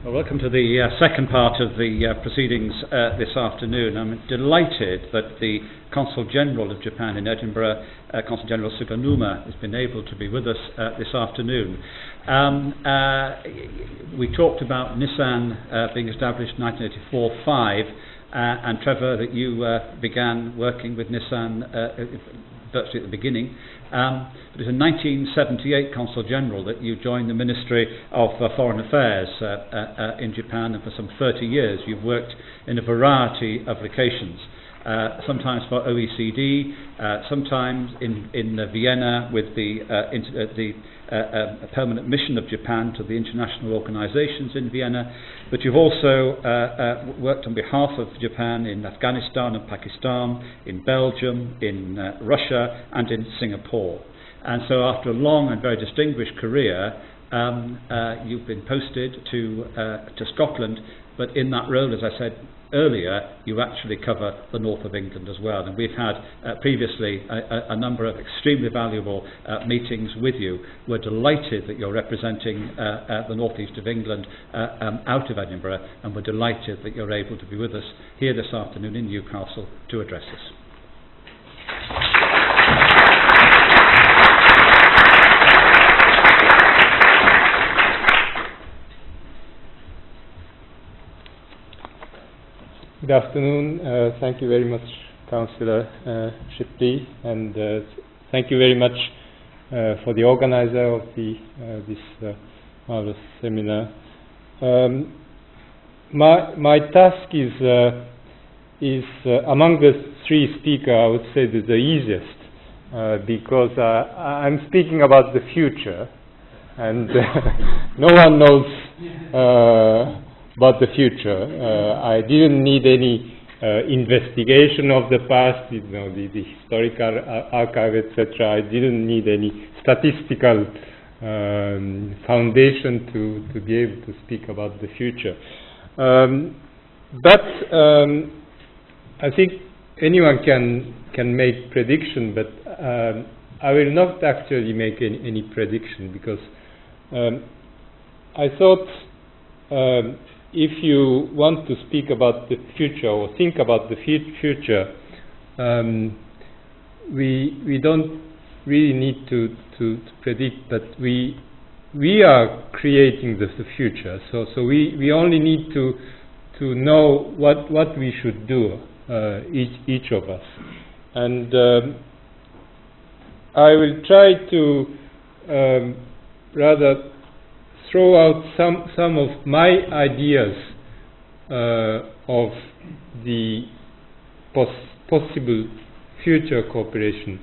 Well, welcome to the second part of the proceedings this afternoon. I'm delighted that the Consul General of Japan in Edinburgh, Consul General Suganuma, has been able to be with us this afternoon. We talked about Nissan being established in 1984-5, and Trevor, that you began working with Nissan virtually at the beginning. But it was in 1978, Consul General, that you joined the Ministry of Foreign Affairs in Japan, and for some 30 years you've worked in a variety of locations, sometimes for OECD, sometimes in Vienna with the permanent mission of Japan to the international organizations in Vienna, but you've also worked on behalf of Japan in Afghanistan and Pakistan, in Belgium, in Russia, and in Singapore. And so after a long and very distinguished career, you've been posted to Scotland, but in that role, as I said earlier, you actually cover the north of England as well. And we've had previously a number of extremely valuable meetings with you. We're delighted that you're representing the northeast of England out of Edinburgh, and we're delighted that you're able to be with us here this afternoon in Newcastle to address us. Good afternoon. Thank you very much, Councillor Shipley, and thank you very much for the organizer of this marvelous seminar. My task is among the three speakers, I would say the easiest, because I'm speaking about the future, and no one knows about the future. I didn't need any investigation of the past, the historical archive, etc. I didn't need any statistical foundation to be able to speak about the future. But I think anyone can make prediction, but I will not actually make any prediction, because I thought if you want to speak about the future or think about the future, we don't really need to predict, but we are creating the future. So we only need to know what we should do, each of us. And I will try to rather throw out some of my ideas of the possible future cooperation,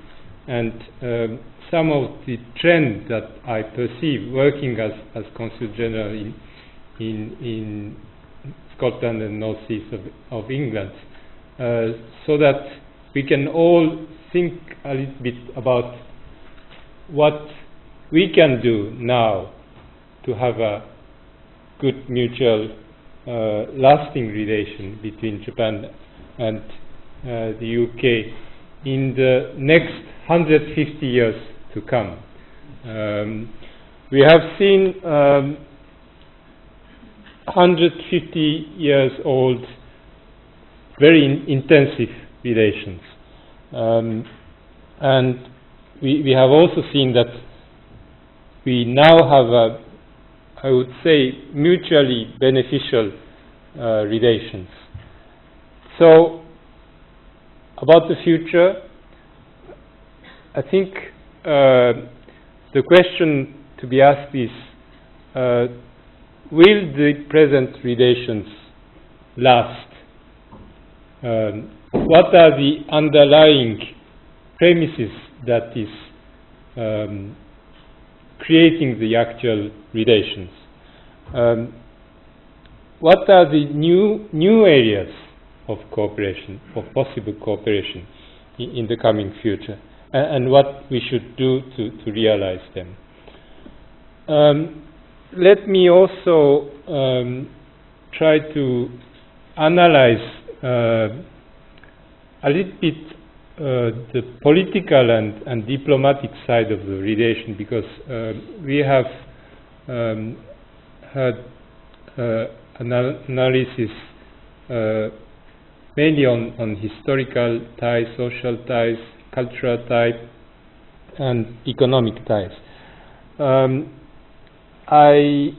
and some of the trends that I perceive working as Consul General in Scotland and northeast of England, so that we can all think a little bit about what we can do now to have a good mutual lasting relation between Japan and the UK in the next 150 years to come. We have seen 150 years old very intensive relations, and we have also seen that we now have I would say mutually beneficial relations. So about the future, I think the question to be asked is, will the present relations last? What are the underlying premises that is creating the actual relations? What are the new areas of cooperation, of possible cooperation in the coming future, and what we should do to realize them? Let me also try to analyze a little bit the political and diplomatic side of the relation, because we have heard analysis mainly on historical ties, social ties, cultural ties, and economic ties. I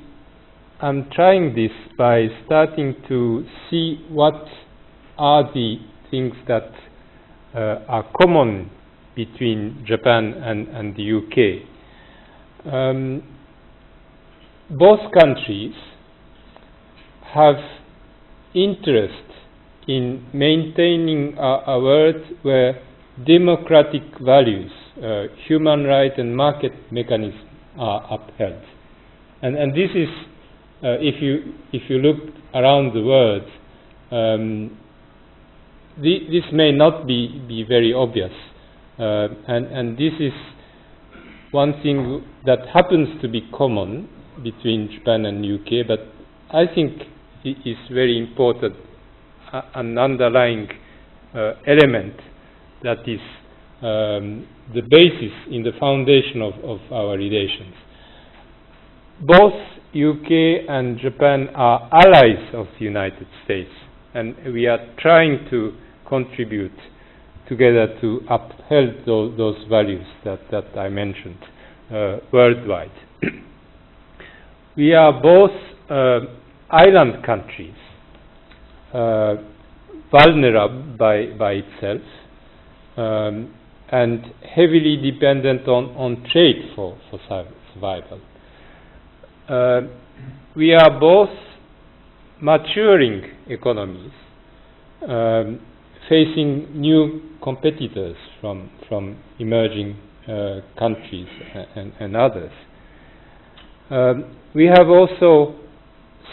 am trying this by starting to see what are the things that are common between Japan and the UK. Both countries have interest in maintaining a world where democratic values, human rights and market mechanisms are upheld. And this is, if you look around the world, this may not be very obvious. And this is one thing that happens to be common between Japan and UK, but I think it is very important, an underlying element that is the basis in the foundation of our relations. Both UK and Japan are allies of the United States, and we are trying to contribute together to uphold those values that I mentioned worldwide. We are both island countries, vulnerable by itself, and heavily dependent on trade for survival. We are both maturing economies, facing new competitors from emerging countries and others. We have also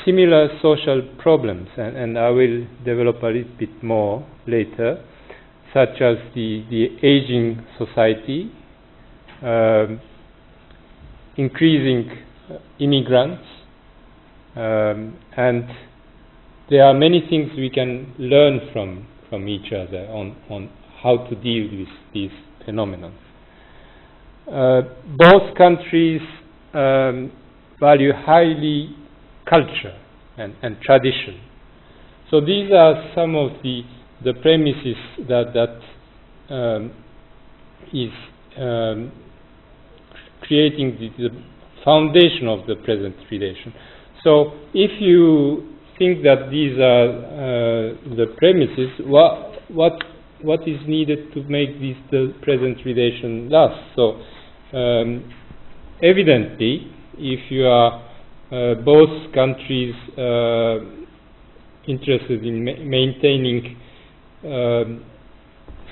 similar social problems, and I will develop a little bit more later, such as the aging society, increasing immigrants, and there are many things we can learn from each other on how to deal with these phenomena. Both countries value highly culture and tradition. So these are some of the premises that is creating the foundation of the present relation. So if you think that these are the premises, what is needed to make the present relation last? So evidently, if you are both countries interested in maintaining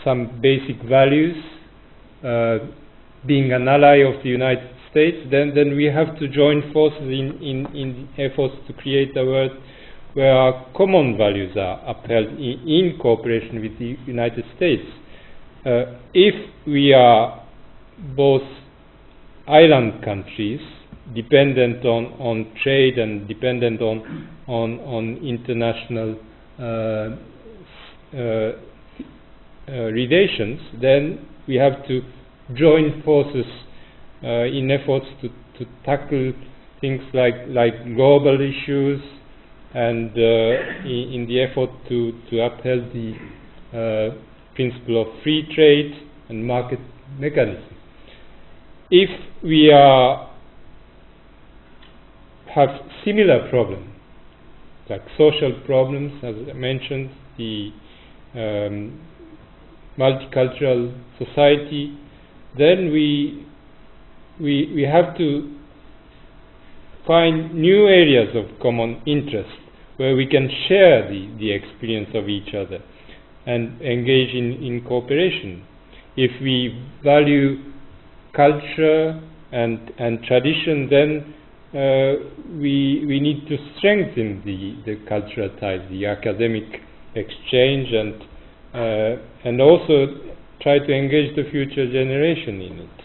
some basic values, being an ally of the United States, then we have to join forces in efforts to create a world where our common values are upheld in cooperation with the United States. If we are both island countries, dependent on trade and dependent on international relations, then we have to join forces in efforts to tackle things like global issues, and in the effort to uphold the principle of free trade and market mechanism. If we have similar problems, like social problems, as I mentioned, the multicultural society, then we have to find new areas of common interest where we can share the experience of each other and engage in cooperation. If we value culture and tradition, then we need to strengthen the cultural ties, the academic exchange, and also try to engage the future generation in it.